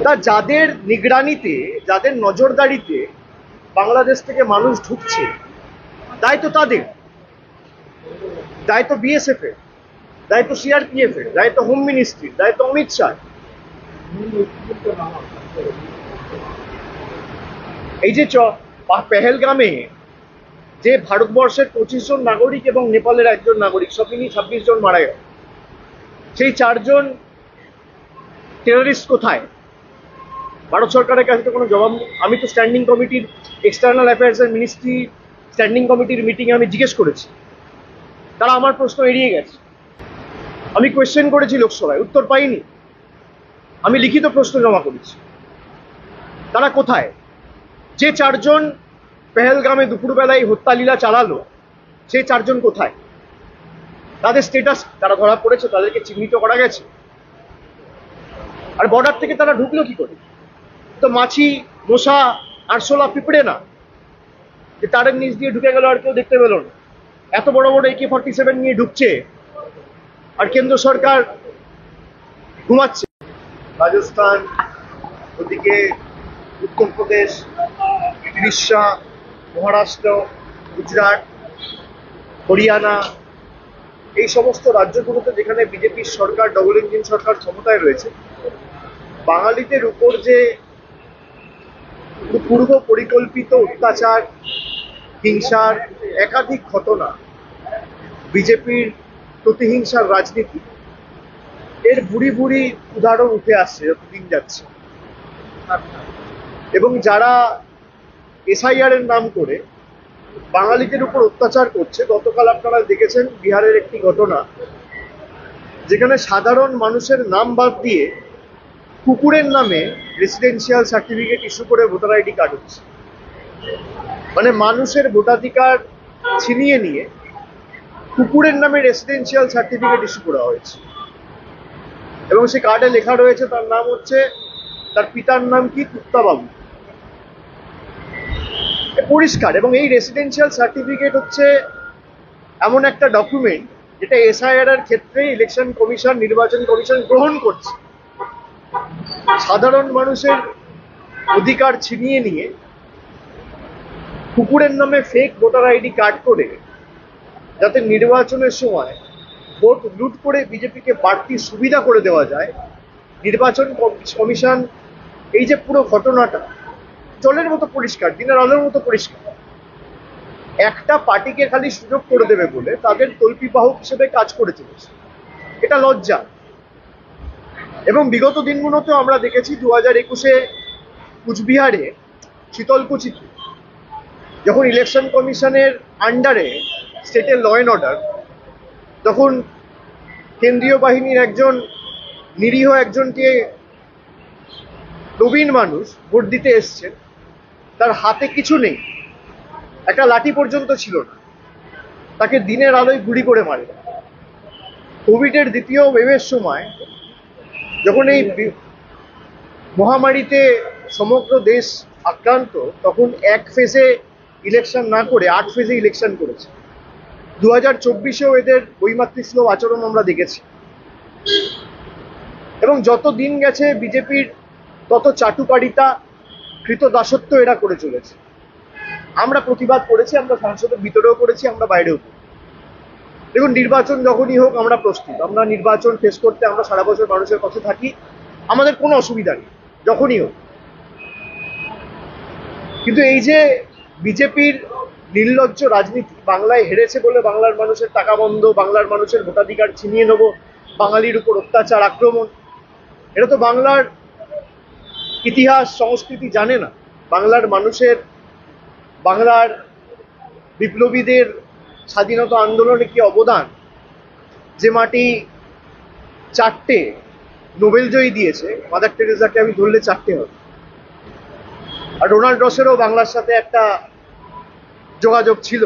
তা যাদের নিগরানিতে, যাদের নজরদারিতে বাংলাদেশ থেকে মানুষ ঢুকছে, দায়িত্ব তাদের, দায়িত্ব বিএসএফ এর, দায়িত্ব সিআরপিএফ এর, দায়িত্ব হোম মিনিস্ট্রির, দায়িত্ব অমিত শাহ। এই যে পেহেলগামে যে ভারতবর্ষের 25 জন নাগরিক এবং নেপালের একজন নাগরিক, সব মিলিয়ে 26 জন মারা গেল, সেই 4 জন টেররিস্ট কোথায়? ভারত সরকারের কাছে তো কোনো জবাব নেই। আমি তো স্ট্যান্ডিং কমিটির, external affairs and ministry standing কমিটির মিটিংয়ে আমি জিজ্ঞেস করেছি, তারা আমার প্রশ্ন এড়িয়ে গেছে। আমি কোয়েশ্চেন করেছি লোকসভায়, উত্তর পাইনি। আমি লিখিত প্রশ্ন জমা করেছি, তারা কোথায়? যে 4 জন পেহেলগামে দুপুরবেলায় হত্যালীলা চালালো, সেই 4 জন কোথায়? তাদের স্ট্যাটাস, তারা ধরা পড়েছে, তাদেরকে চিহ্নিত করা গেছে? আর বর্ডার থেকে তারা ঢুকলো কি করে? তো মাছি, মশা, আরশোলা, পিঁপড়ে না যে তারের নিচ দিয়ে ঢুকে গেল আর কেউ দেখতে পেল না। এত বড় বড় AK-47 নিয়ে ঢুকছে আর কেন্দ্র সরকার ঘুমাচ্ছে। রাজস্থান, ওদিকে উত্তরপ্রদেশ, উড়িষ্যা, মহারাষ্ট্র, গুজরাট, হরিয়ানা, এই সমস্ত রাজ্যগুলোতে যেখানে বিজেপির সরকার, ডবল ইঞ্জিন সরকার ক্ষমতায় রয়েছে, বাঙালিদের উপর যে পূর্ব পরিকল্পিত অত্যাচার, হিংসার একাধিক ঘটনা, বিজেপির প্রতিহিংসার রাজনীতি, এর বুড়ি বুড়ি উদাহরণ উঠে আসছে যতদিন যাচ্ছে। এবং যারা SIR এর নাম করে বাঙালিদের উপর অত্যাচার করছে, গতকাল আপনারা দেখেছেন বিহারের একটি ঘটনা, যেখানে সাধারণ মানুষের নাম বাদ দিয়ে কুকুরের নামে রেসিডেন্সিয়াল সার্টিফিকেট ইস্যু করে ভোটার ID কার্ড হচ্ছে। মানে মানুষের ভোটাধিকার ছিনিয়ে নিয়ে কুকুরের নামে রেসিডেন্সিয়াল সার্টিফিকেট ইস্যু করা হয়েছে, এবং সে কার্ডে লেখা রয়েছে তার নাম হচ্ছে, তার পিতার নাম কি, কুত্তাবাবু। পরিষ্কার। এবং এই রেসিডেন্সিয়াল সার্টিফিকেট হচ্ছে এমন একটা ডকুমেন্ট যেটা SIR এর ক্ষেত্রে ইলেকশন কমিশন, নির্বাচন কমিশন গ্রহণ করছে। সাধারণ মানুষের অধিকার ছিনিয়ে নিয়ে কুকুরের নামে ফেক ভোটার ID কার্ড করে, যাতে নির্বাচনের সময় ভোট লুট করে বিজেপিকে বাড়তি সুবিধা করে দেওয়া যায়, নির্বাচন কমিশন এই যে পুরো ঘটনাটা জলের মতো পরিষ্কার, দিনের আলোর মতো পরিষ্কার, একটা পার্টিকে খালি সুযোগ করে দেবে বলে তাদের তল্পিবাহক হিসেবে কাজ করে চলেছে। এটা লজ্জা। এবং বিগত দিনগুলোতেও আমরা দেখেছি 2021-এ কুচবিহারে শীতলকুচিতে যখন ইলেকশন কমিশনের আন্ডারে স্টেটের ল অ্যান্ড অর্ডার, তখন কেন্দ্রীয় বাহিনীর একজন নিরীহ একজনকে, প্রবীণ মানুষ, ভোট দিতে এসছেন, তার হাতে কিছু নেই, একটা লাঠি পর্যন্ত ছিল না, তাকে দিনের আলোয় গুলি করে মারে। কোভিডের দ্বিতীয় ওয়েভের সময় যখন এই মহামারীতে সমগ্র দেশ আক্রান্ত, তখন 1 ফেজে ইলেকশন না করে 8 ফেজে ইলেকশন করেছে। 2024-এও এদের বৈমাতৃসুলভ আচরণ আমরা দেখেছি। এবং যত দিন গেছে বিজেপির তত চাটুকারিতা, কৃতদাসত্ব এরা করে চলেছে। আমরা প্রতিবাদ করেছি, আমরা সংসদের ভিতরেও করেছি, আমরা বাইরেও করেছি। দেখুন, নির্বাচন যখনই হোক আমরা প্রস্তুত, আমরা নির্বাচন ফেস করতে আমরা সারা বছর মানুষের পাশে থাকি, আমাদের কোনো অসুবিধা নেই, যখনই হোক। কিন্তু এই যে বিজেপির নির্লজ্জ রাজনীতি, বাংলায় হেরেছে বলে বাংলার মানুষের টাকা বন্ধ, বাংলার মানুষের ভোটাধিকার ছিনিয়ে নেব, বাঙালির উপর অত্যাচার, আক্রমণ, এটা তো বাংলার ইতিহাস সংস্কৃতি জানে না। বাংলার মানুষের, বাংলার বিপ্লবীদের স্বাধীনতা আন্দোলনে কি অবদান, যে মাটি 4টে নোবেল জয়ী দিয়েছে, মাদার টেরেসাকে আমি ধরলে 4টে হবে, আর ডোনাল্ড রসেরও বাংলার সাথে একটা যোগাযোগ ছিল,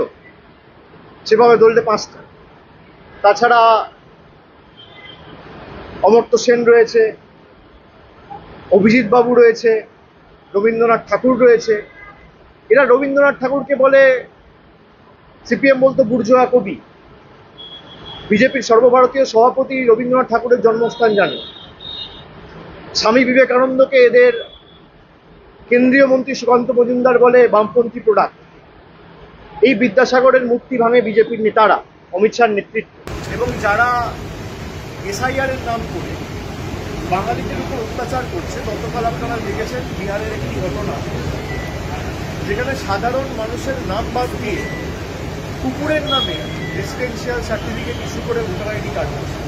সেভাবে ধরলে 5টা। তাছাড়া অমর্ত্য সেন রয়েছে, অভিজিৎ বাবু রয়েছে, রবীন্দ্রনাথ ঠাকুর রয়েছে। এরা রবীন্দ্রনাথ ঠাকুরকে বলে, CPM বলতো বুর্জোয়া কবি। বিজেপির সর্বভারতীয় সভাপতি রবীন্দ্রনাথ ঠাকুরের জন্মস্থান জানে। স্বামী বিবেকানন্দকে এদের কেন্দ্রীয় মন্ত্রী সুকান্ত মজুমদার বলে বামপন্থী প্রোডাক্ট। এই বিদ্যাসাগরের মূর্তি ভাঙে বিজেপির নেতারা, অমিত শাহর নেতৃত্বে। এবং যারা এসআইআর এর নাম করে বাঙালিদের উপর অত্যাচার করছে, গতকাল আপনারা দেখেছেন বিহারের একটি ঘটনা, যেখানে সাধারণ মানুষের নাম বাদ দিয়ে কুকুরের নামে রেসিডেন্সিয়াল সার্টিফিকেট ইস্যু করে ভোটার আইডি কার্ড করছে।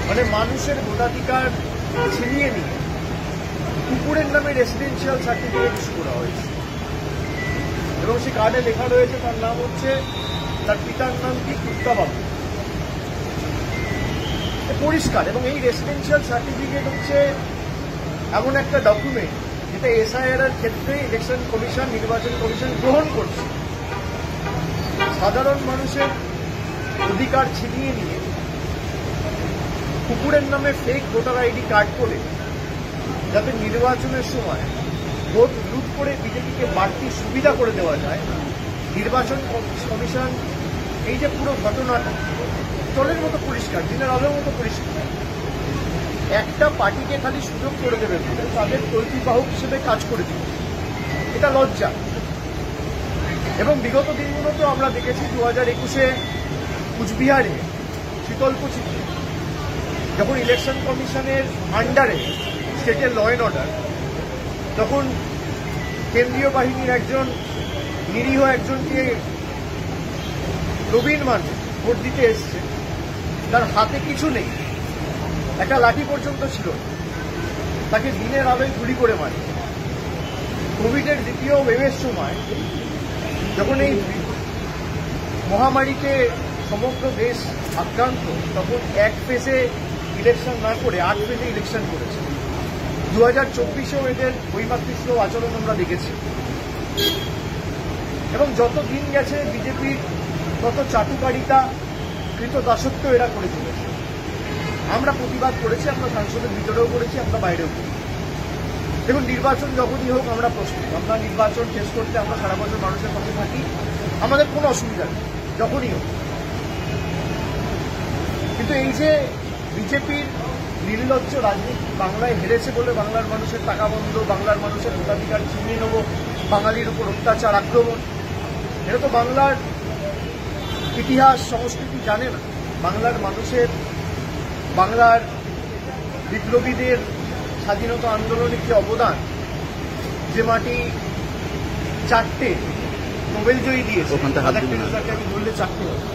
মানে মানুষের ভোটাধিকার ছিনিয়ে নিয়ে কুকুরের নামে রেসিডেন্সিয়াল সার্টিফিকেট ইস্যু করা হয়েছে। এবং সেই কার্ডে লেখা রয়েছে তার নাম হচ্ছে, তার পিতার নাম কি, কুত্তাবাবু। পরিষ্কার। এবং এই রেসিডেন্সিয়াল সার্টিফিকেট হচ্ছে এমন একটা ডকুমেন্ট যেটা এসআইআর এর ক্ষেত্রে ইলেকশন কমিশন, নির্বাচন কমিশন গ্রহণ করছে। সাধারণ মানুষের অধিকার ছিনিয়ে নিয়ে কুকুরের নামে ফেক ভোটার আইডি কার্ড করে যাতে নির্বাচনের সময় ভোট লুট করে বিজেপিকে বাড়তি সুবিধা করে দেওয়া যায়, নির্বাচন কমিশন এই যে পুরো ঘটনাটা জলের মতো পরিষ্কার, দিনের আলোর মতো পরিষ্কার, একটা পার্টিকে খালি সুযোগ করে দেবে বলে তাদের তল্পিবাহক হিসেবে কাজ করে দিবে। এটা লজ্জা। এবং বিগত দিনগুলোতেও আমরা দেখেছি 2021-এ কুচবিহারে শীতলকুচিতে যখন ইলেকশন কমিশনের আন্ডারে স্টেটের ল অ্যান্ড অর্ডার, তখন কেন্দ্রীয় বাহিনীর একজন নিরীহ একজনকে প্রবীণ মানুষ ভোট দিতে এসছে, তার হাতে কিছু নেই, একটা লাঠি পর্যন্ত ছিল, তাকে দিনের আলোয় গুলি করে মারে। কোভিডের দ্বিতীয় ওয়েভের সময় যখন এই মহামারীতে সমগ্র দেশ আক্রান্ত, তখন এক ফেজে ইলেকশন না করে 8 ফেজে ইলেকশন করেছে। 2024-এও এদের বৈমাতৃষ্ণ আচরণ আমরা দেখেছি। এবং যত দিন গেছে বিজেপির তত চাটুকারিতা, কৃতদাসত্ব এরা করে চলেছে। আমরা প্রতিবাদ করেছি, আমরা সংসদের ভিতরেও করেছি, আমরা বাইরেও করেছি। দেখুন, নির্বাচন যখনই হোক আমরা প্রস্তুত। আমরা নির্বাচন শেষ করতে আমরা সারা বছর মানুষের পাশে থাকি, আমাদের কোনো অসুবিধা নেই, যখনই হোক। কিন্তু এই যে বিজেপির নির্লজ্জ রাজনীতি, বাংলায় হেরেছে বলে বাংলার মানুষের টাকা বন্ধ, বাংলার মানুষের ভোটাধিকার ছিনিয়ে নেব, বাঙালির উপর অত্যাচার, আক্রমণ, এটা তো বাংলার ইতিহাস সংস্কৃতি জানে না। বাংলার মানুষের, বাংলার বিপ্লবীদের স্বাধীনতা আন্দোলনে কি অবদান, যে মাটি 4টে নোবেল জয়ী দিয়েছে, আমি বললে 4টে হবে।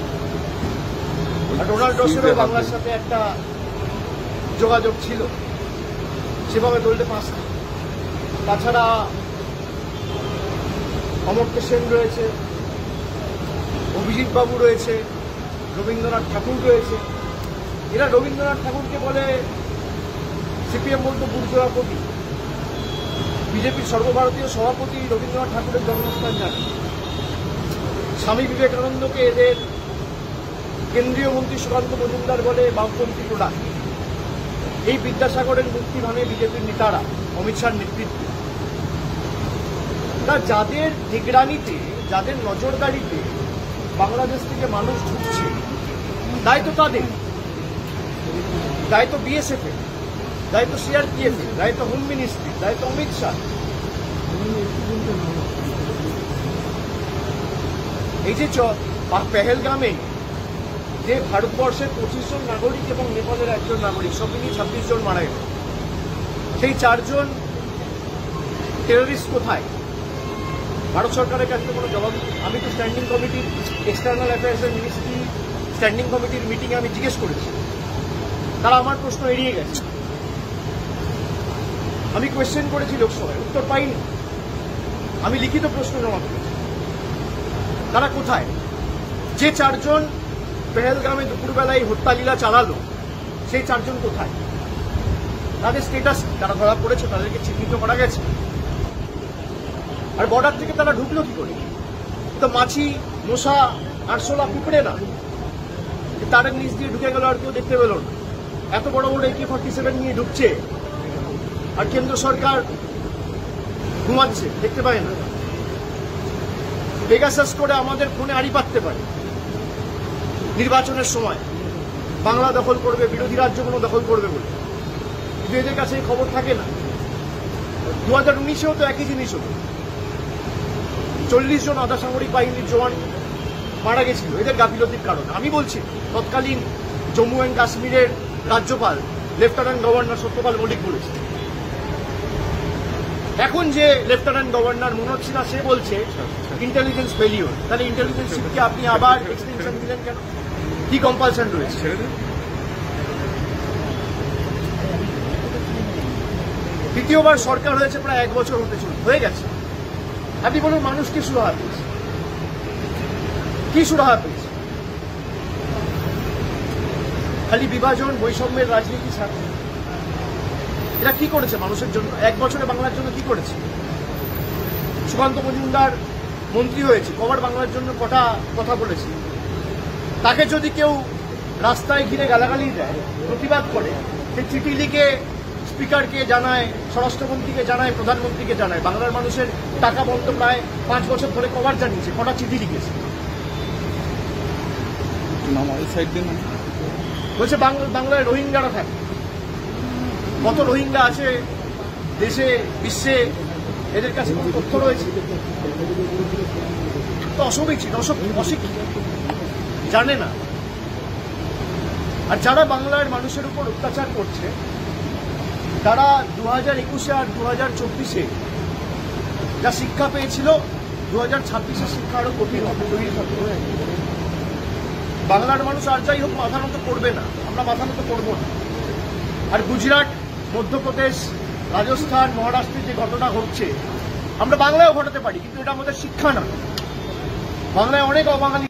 আর ডোনাল্ড রসেরও বাংলার সাথে একটা যোগাযোগ ছিল, সেভাবে ধরলে 5টা। তাছাড়া অমর্ত্য সেন রয়েছে, অভিজিৎ বাবু রয়েছে, রবীন্দ্রনাথ ঠাকুর রয়েছে। এরা রবীন্দ্রনাথ ঠাকুরকে বলে, সিপিএম বলতো বুর্জোয়া কবি। বিজেপির সর্বভারতীয় সভাপতি রবীন্দ্রনাথ ঠাকুরের জন্মস্থান জানে। স্বামী বিবেকানন্দকে এদের কেন্দ্রীয় মন্ত্রী সুকান্ত মজুমদার বলে বামপন্থী প্রোডাক্ট। এই বিদ্যাসাগরের মূর্তি ভাঙে বিজেপির নেতারা, অমিত শাহর নেতৃত্বে। তা যাদের নিগরানিতে, যাদের নজরদারিতে বাংলাদেশ থেকে মানুষ ঢুকছে, দায়িত্ব তাদের, দায়িত্ব বিএসএফ এর, দায়িত্ব সিআরপিএফ এর, দায়িত্ব হোম মিনিস্ট্রি, দায়িত্ব অমিত শাহ। এই যে পেহেলগামে যে ভারতবর্ষের 25 জন নাগরিক এবং নেপালের একজন নাগরিক, সব মিলিয়ে 26 জন মারা গেল, সেই 4 জন টেররিস্ট কোথায়? ভারত সরকারের কাছে কোনো জবাব। আমি তো স্ট্যান্ডিং কমিটির, এক্সটার্নাল অ্যাফেয়ার্সের মিনিস্ট্রি স্ট্যান্ডিং কমিটির মিটিংয়ে আমি জিজ্ঞেস করেছি, তারা আমার প্রশ্ন এড়িয়ে গেছে। আমি কোয়েশ্চেন করেছি লোকসভায়, উত্তর পাইনি। আমি লিখিত প্রশ্ন জমা করেছি, তারা কোথায়? যে 4 জন পেহেলগামে দুপুরবেলায় হত্যালীলা চালালো, সেই 4 জন কোথায়? তাদের স্টেটাস, যারা ধরা পড়েছে তাদেরকে চিহ্নিত করা গেছে। আর বর্ডার থেকে তারা ঢুকলো কি করে? তো মাছি, মশা, আরশোলা, পিঁপড়ে না, তার নিচ দিয়ে ঢুকে গেল, আর কেউ দেখতে পেল না। এত বড় বড় AK-47 নিয়ে ঢুকছে, আর কেন্দ্র সরকার ঘুমাচ্ছে, দেখতে পায় না। পেগাসাস করে আমাদের ফোনে আড়ি পাততে পারে। নির্বাচনের সময় বাংলা দখল করবে, বিরোধী রাজ্যগুলো দখল করবে বলে। কিন্তু এদের কাছে এই খবর থাকে না। 2019-এও তো একই জিনিস হতো, 40 জন আধা সামরিক বাহিনীর জওয়ান মারা গেছিল এদের গাফিলতির কারণে। আমি বলছি তৎকালীন জম্মু অ্যান্ড কাশ্মীরের রাজ্যপাল লেফটেন্যান্ট গভর্নর সত্যপাল মল্লিক বলেছে। এখন যে লেফটেন্যান্ট গভর্নর মনোজ সিনহা সে বলছে ইন্টেলিজেন্স ফেলিওর। তাহলে ইন্টেলিজেন্স চিফকে আপনি আবার এক্সটেনশন দিলেন কেন? কি কম্পালশন রয়েছে? দ্বিতীয়বার সরকার হয়েছে, প্রায় 1 বছর হয়ে গেছে। আপনি বলুন মানুষ কি সুরাহা পেয়েছে? কি সুরাহা পেয়েছে? খালি বিভাজন, বৈষম্যের রাজনীতি ছাড়া এরা কি করেছে মানুষের জন্য? 1 বছরে বাংলার জন্য কি করেছে? সুকান্ত মজুমদার মন্ত্রী হয়েছে, কবার বাংলার জন্য কটা কথা বলেছে? তাকে যদি কেউ রাস্তায় ঘিরে গালাগালি দেয়, প্রতিবাদ করে, সে চিঠি লিখে স্পিকারকে জানায়, স্বরাষ্ট্রমন্ত্রীকে জানায়, প্রধানমন্ত্রীকে জানায়। বাংলার মানুষের টাকা বন্ধ প্রায় 5 বছর ধরে কবার জানিয়েছে, কটা চিঠি লিখেছে? বলছে বাংলায় রোহিঙ্গারা থাকে। কত রোহিঙ্গা আছে দেশে, বিশ্বে, এদের কাছে কোনো তথ্য রয়েছে? তো অশিক্ষিত, জানে না। আর যারা বাংলার মানুষের উপর অত্যাচার করছে তারা 2021-এ আর 2024-এ যা শিক্ষা পেয়েছিল, 2026-এর শিক্ষা আরো কঠিন হবে। বাংলার মানুষ আর যাই হোক মাথা নত করবে না, আমরা মাথা নত করবো না। আর গুজরাট, মধ্যপ্রদেশ, রাজস্থান, মহারাষ্ট্রে যে ঘটনা ঘটছে আমরা বাংলায়ও ঘটাতে পারি, কিন্তু এটা আমাদের শিক্ষা না। বাংলায় অনেক অবাঙালি